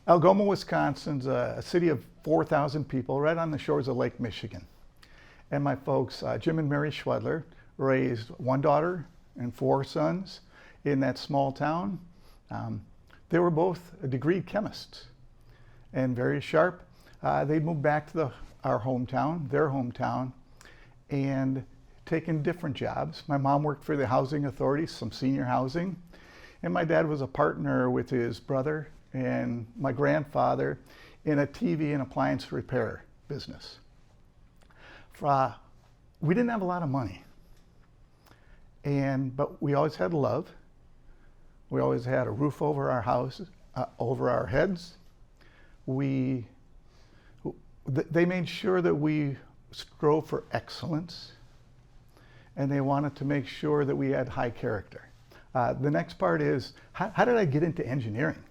Algoma, Wisconsin's a city of 4,000 people right on the shores of Lake Michigan. And my folks, Jim and Mary Schwedler, raised one daughter and four sons in that small town. They were both degreed chemists and very sharp. They moved back to our hometown, their hometown, and taken different jobs. My mom worked for the housing authorities, some senior housing, and my dad was a partner with his brother and my grandfather in a TV and appliance repair business. We didn't have a lot of money, but we always had love. We always had a roof over our house, over our heads. They made sure that we strove for excellence, and they wanted to make sure that we had high character. The next part is, how did I get into engineering?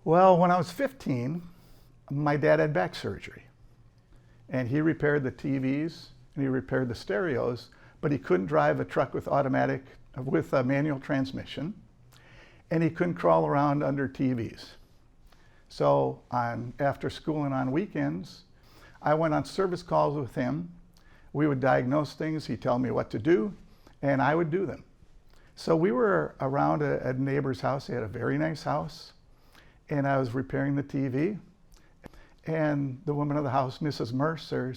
Well, when I was 15, my dad had back surgery, and he repaired the TVs and he repaired the stereos, but he couldn't drive a truck with a manual transmission, and he couldn't crawl around under TVs. So after school and on weekends, I went on service calls with him. We would diagnose things, he'd tell me what to do, and I would do them. So we were around a neighbor's house. They had a very nice house, and I was repairing the TV. And the woman of the house, Mrs. Mercer,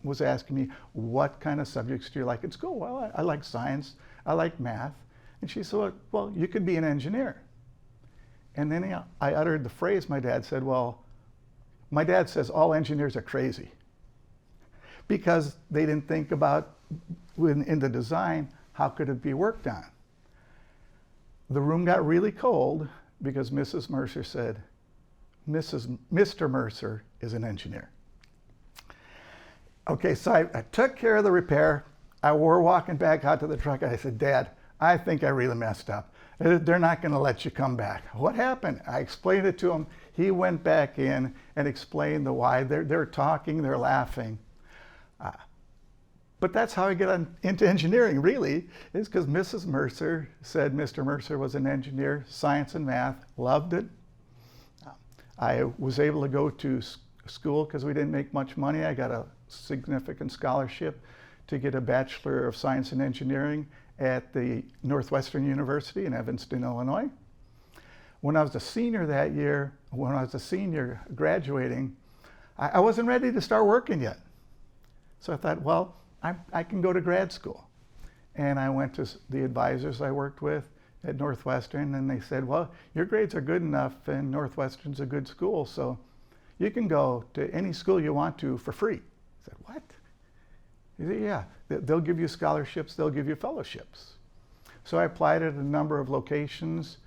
was asking me, what kind of subjects do you like at school? Well, I like science, I like math. And she said, well, you could be an engineer. And then I uttered the phrase my dad said, well, my dad says all engineers are crazy, because they didn't think about, in the design, how could it be worked on? The room got really cold because Mrs. Mercer said, Mr. Mercer is an engineer. Okay, so I took care of the repair. We're walking back out to the truck, and I said, Dad, I think I really messed up. They're not going to let you come back. What happened? I explained it to him. He went back in and explained the why. They're talking, they're laughing. But that's how I got into engineering, really, is because Mrs. Mercer said Mr. Mercer was an engineer, science and math, loved it. I was able to go to school because we didn't make much money. I got a significant scholarship to get a Bachelor of Science and Engineering at the Northwestern University in Evanston, Illinois. When I was a senior that year, graduating, I wasn't ready to start working yet. So I thought, well, I can go to grad school. And I went to the advisors I worked with at Northwestern, and they said, well, your grades are good enough, and Northwestern's a good school, so you can go to any school you want to for free. I said, what? He said, yeah, they'll give you scholarships, they'll give you fellowships. So I applied at a number of locations.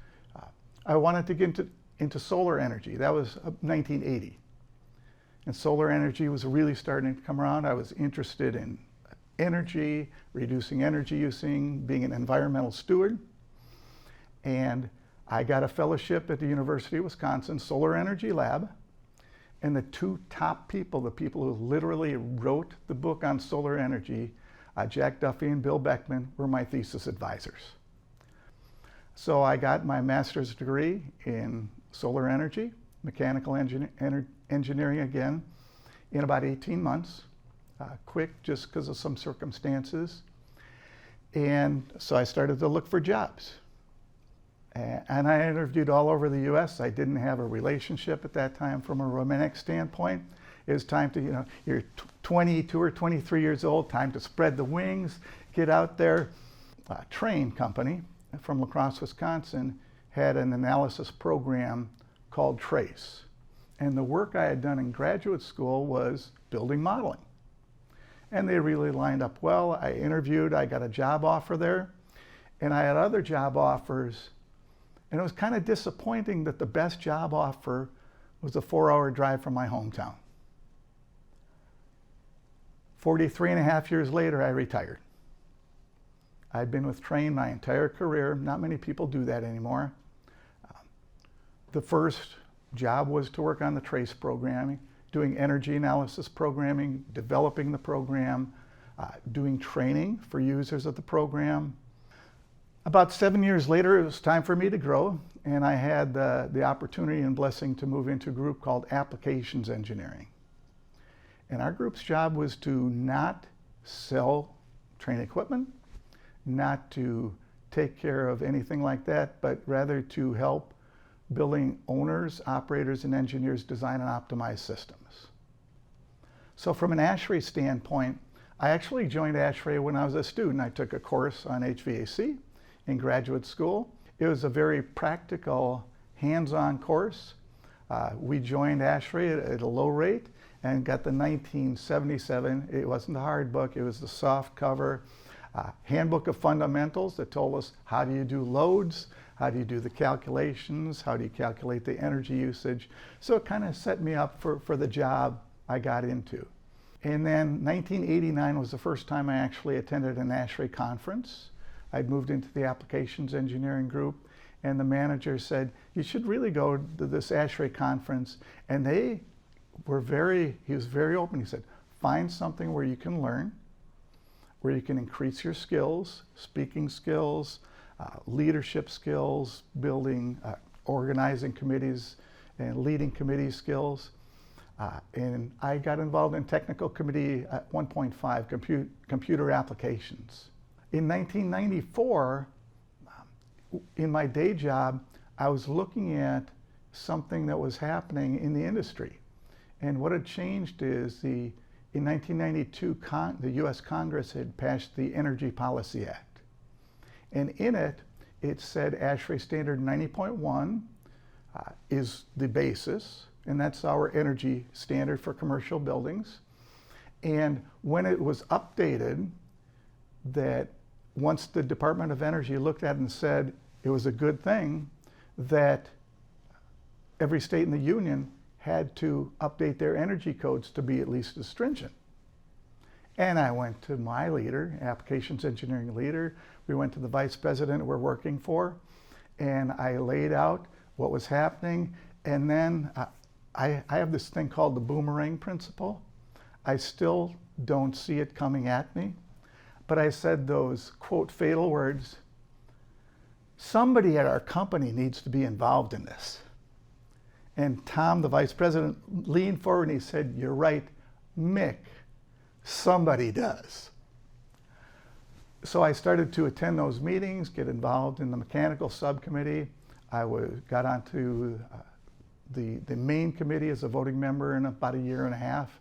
I wanted to get into solar energy. That was 1980. And solar energy was really starting to come around. I was interested in energy, reducing energy using, being an environmental steward. And I got a fellowship at the University of Wisconsin Solar Energy Lab. And the two top people, the people who literally wrote the book on solar energy, Jack Duffy and Bill Beckman, were my thesis advisors. So I got my master's degree in solar energy, mechanical engineering again, in about 18 months, quick just because of some circumstances. And so I started to look for jobs. And I interviewed all over the US. I didn't have a relationship at that time from a romantic standpoint. It was time to, you're 22 or 23 years old, time to spread the wings, get out there. A train company from La Crosse, Wisconsin had an analysis program called TRACE. And the work I had done in graduate school was building modeling. And they really lined up well. I interviewed, I got a job offer there, and I had other job offers. And it was kind of disappointing that the best job offer was a 4-hour drive from my hometown. 43 and a half years later, I retired. I'd been with Train my entire career. Not many people do that anymore. The first job was to work on the TRACE programming, doing energy analysis programming, developing the program, doing training for users of the program. About 7 years later, it was time for me to grow, and I had the opportunity and blessing to move into a group called Applications Engineering. And our group's job was to not sell train equipment, not to take care of anything like that, but rather to help building owners, operators, and engineers design and optimize systems. So from an ASHRAE standpoint, I actually joined ASHRAE when I was a student. I took a course on HVAC in graduate school. It was a very practical, hands-on course. We joined ASHRAE at a low rate and got the 1977, it wasn't the hard book, it was the soft cover, handbook of fundamentals that told us how do you do loads, how do you do the calculations, how do you calculate the energy usage. So it kind of set me up for the job I got into. And then 1989 was the first time I actually attended an ASHRAE conference. I'd moved into the applications engineering group, and the manager said, you should really go to this ASHRAE conference. And he was very open. He said, find something where you can learn, where you can increase your skills, speaking skills, leadership skills, building, organizing committees and leading committee skills. And I got involved in technical committee at 1.5, computer applications. In 1994, in my day job, I was looking at something that was happening in the industry. And what had changed is in 1992, the US Congress had passed the Energy Policy Act. And in it, it said ASHRAE Standard 90.1 is the basis, and that's our energy standard for commercial buildings. And when it was updated, that once the Department of Energy looked at it and said it was a good thing, that every state in the union had to update their energy codes to be at least as stringent. And I went to my leader, applications engineering leader. We went to the vice president we're working for, and I laid out what was happening. And then I have this thing called the boomerang principle. I still don't see it coming at me, but I said those, quote, fatal words, somebody at our company needs to be involved in this. And Tom, the vice president, leaned forward and he said, you're right, Mick, somebody does. So I started to attend those meetings, get involved in the mechanical subcommittee. I got onto the main committee as a voting member in about a year and a half.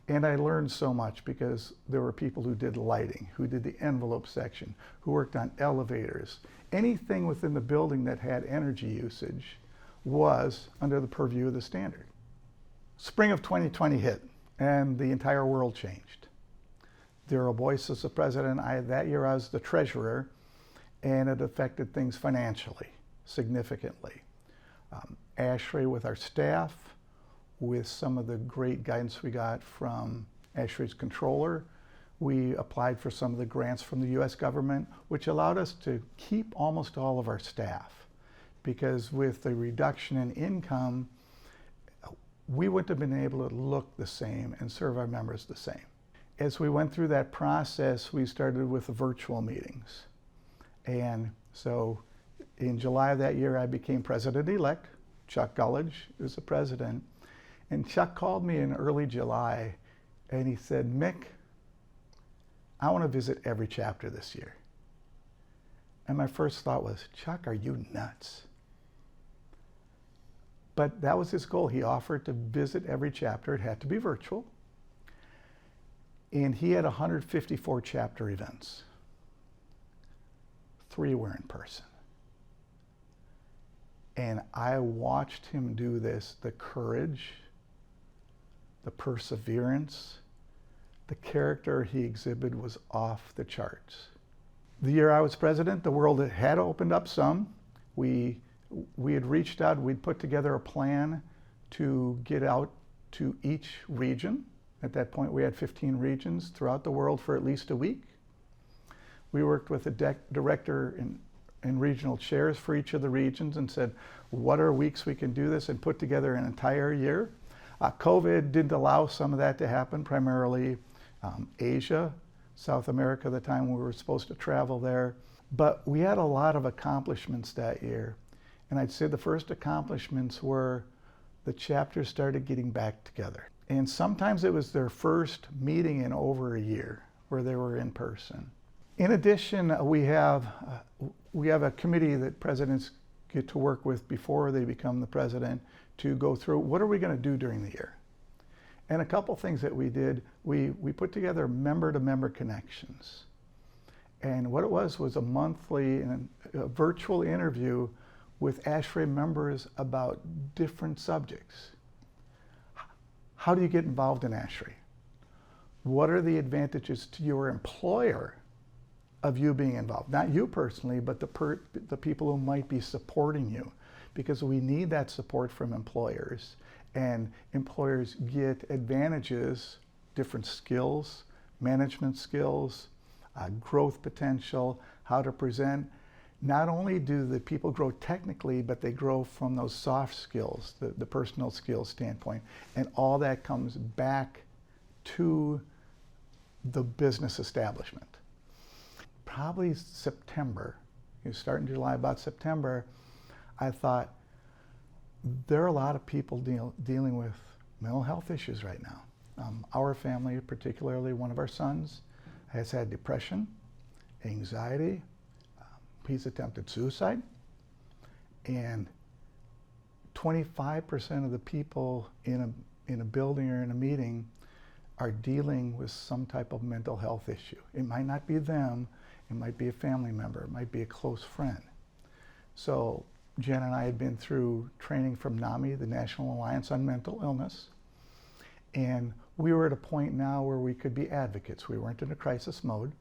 And I learned so much because there were people who did lighting, who did the envelope section, who worked on elevators. Anything within the building that had energy usage was under the purview of the standard. Spring of 2020 hit, and the entire world changed. Daryl Boyce was the president. That year I was the treasurer, and it affected things financially, significantly. ASHRAE with our staff, with some of the great guidance we got from ASHRAE's controller, we applied for some of the grants from the US government, which allowed us to keep almost all of our staff. Because with the reduction in income, we wouldn't have been able to look the same and serve our members the same. As we went through that process, we started with the virtual meetings. And so in July of that year, I became president-elect. Chuck Gullidge was the president. And Chuck called me in early July and he said, Mick, I want to visit every chapter this year. And my first thought was, Chuck, are you nuts? But that was his goal. He offered to visit every chapter. It had to be virtual. And he had 154 chapter events. 3 were in person. And I watched him do this, the courage, the perseverance, the character he exhibited was off the charts. The year I was president, the world had opened up some. We had reached out, we'd put together a plan to get out to each region. At that point, we had 15 regions throughout the world for at least a week. We worked with a director and regional chairs for each of the regions and said, what are weeks we can do this, and put together an entire year. COVID didn't allow some of that to happen, primarily Asia, South America, the time we were supposed to travel there. But we had a lot of accomplishments that year. And I'd say the first accomplishments were the chapters started getting back together. And sometimes it was their first meeting in over a year where they were in person. In addition, we have a committee that presidents get to work with before they become the president to go through what are we going to do during the year. And a couple things that we did, we put together member-to-member connections. And what it was a monthly a virtual interview with ASHRAE members about different subjects. How do you get involved in ASHRAE? What are the advantages to your employer of you being involved? Not you personally, but the people who might be supporting you, because we need that support from employers. And employers get advantages, different skills, management skills, growth potential, how to present. Not only do the people grow technically, but they grow from those soft skills, the personal skills standpoint. And all that comes back to the business establishment. Probably September, you start in July, about September, I thought, there are a lot of people dealing with mental health issues right now. Our family, particularly one of our sons, has had depression, anxiety, he's attempted suicide, and 25% of the people in a building or in a meeting are dealing with some type of mental health issue. It might not be them, it might be a family member, it might be a close friend. So Jen and I had been through training from NAMI, the National Alliance on Mental Illness, and we were at a point now where we could be advocates. We weren't in a crisis mode,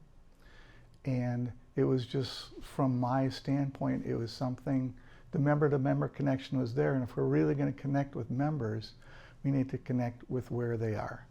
and it was just, from my standpoint, it was something, the member-to-member connection was there, and if we're really going to connect with members, we need to connect with where they are.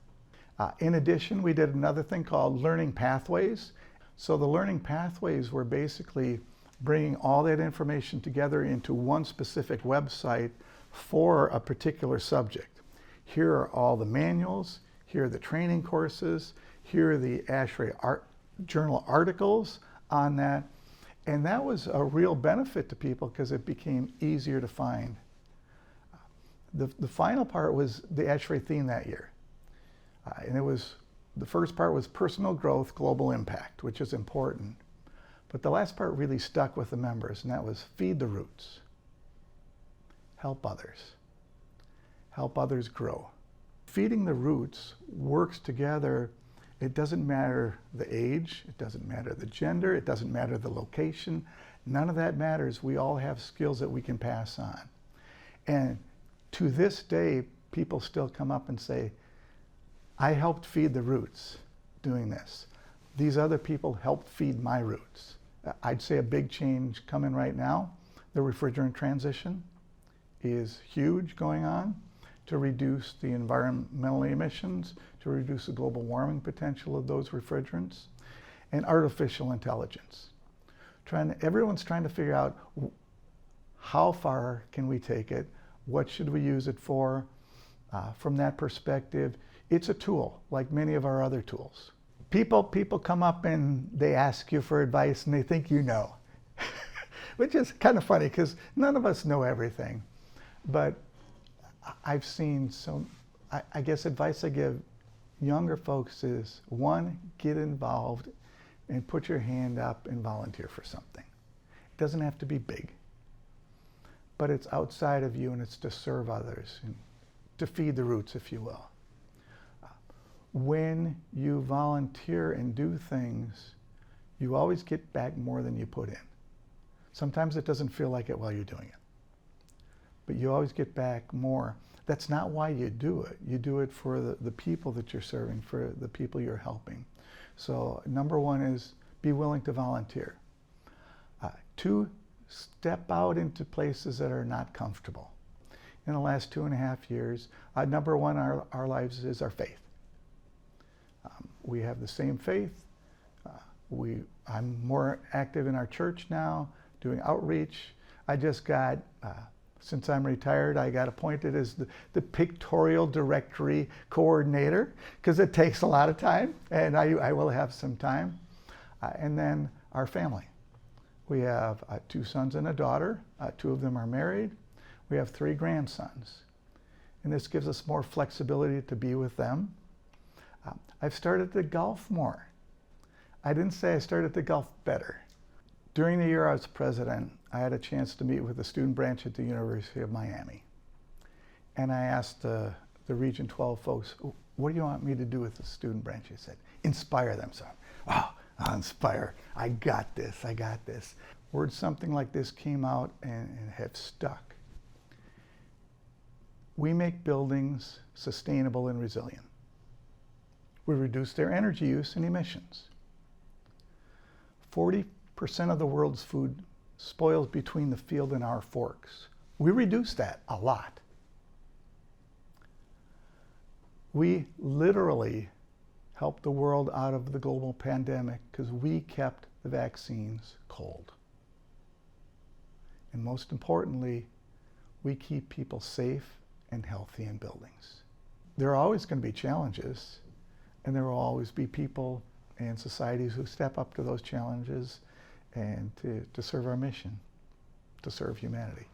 In addition, we did another thing called Learning Pathways. So the Learning Pathways were basically bringing all that information together into one specific website for a particular subject. Here are all the manuals, here are the training courses, here are the ASHRAE journal articles on that. And that was a real benefit to people because it became easier to find. The final part was the ASHRAE theme that year. And it was, the first part was personal growth, global impact, which is important. But the last part really stuck with the members, and that was feed the roots. Help others grow. Feeding the roots works together. It doesn't matter the age, it doesn't matter the gender, it doesn't matter the location. None of that matters. We all have skills that we can pass on. And to this day, people still come up and say, I helped feed the roots doing this. These other people helped feed my roots. I'd say a big change coming right now. The refrigerant transition is huge going on to reduce the environmental emissions, to reduce the global warming potential of those refrigerants, and artificial intelligence. Everyone's trying to figure out how far can we take it, what should we use it for. From that perspective, it's a tool like many of our other tools. People come up and they ask you for advice and they think you know, which is kind of funny because none of us know everything. But I've seen I guess advice I give younger folks is, one, get involved and put your hand up and volunteer for something. It doesn't have to be big, but it's outside of you and it's to serve others, and to feed the roots, if you will. When you volunteer and do things, you always get back more than you put in. Sometimes it doesn't feel like it while you're doing it, but you always get back more. That's not why you do it. You do it for the people that you're serving, for the people you're helping. So number one is be willing to volunteer. Two, step out into places that are not comfortable. In the last 2.5 years, number one in our lives is our faith. We have the same faith. I'm more active in our church now, doing outreach. I just got, since I'm retired, I got appointed as the pictorial directory coordinator because it takes a lot of time, and I will have some time. And then our family. We have 2 sons and a daughter. 2 of them are married. We have 3 grandsons. And this gives us more flexibility to be with them. I've started to golf more. I didn't say I started to golf better. During the year I was president, I had a chance to meet with the student branch at the University of Miami. And I asked the Region 12 folks, what do you want me to do with the student branch? They said, inspire them. So, oh, I'll inspire. I got this, I got this. Words something like this came out and have stuck. We make buildings sustainable and resilient. We reduce their energy use and emissions. 40% of the world's food spoils between the field and our forks. We reduce that a lot. We literally helped the world out of the global pandemic because we kept the vaccines cold. And most importantly, we keep people safe and healthy in buildings. There are always going to be challenges, and there will always be people and societies who step up to those challenges and to serve our mission, to serve humanity.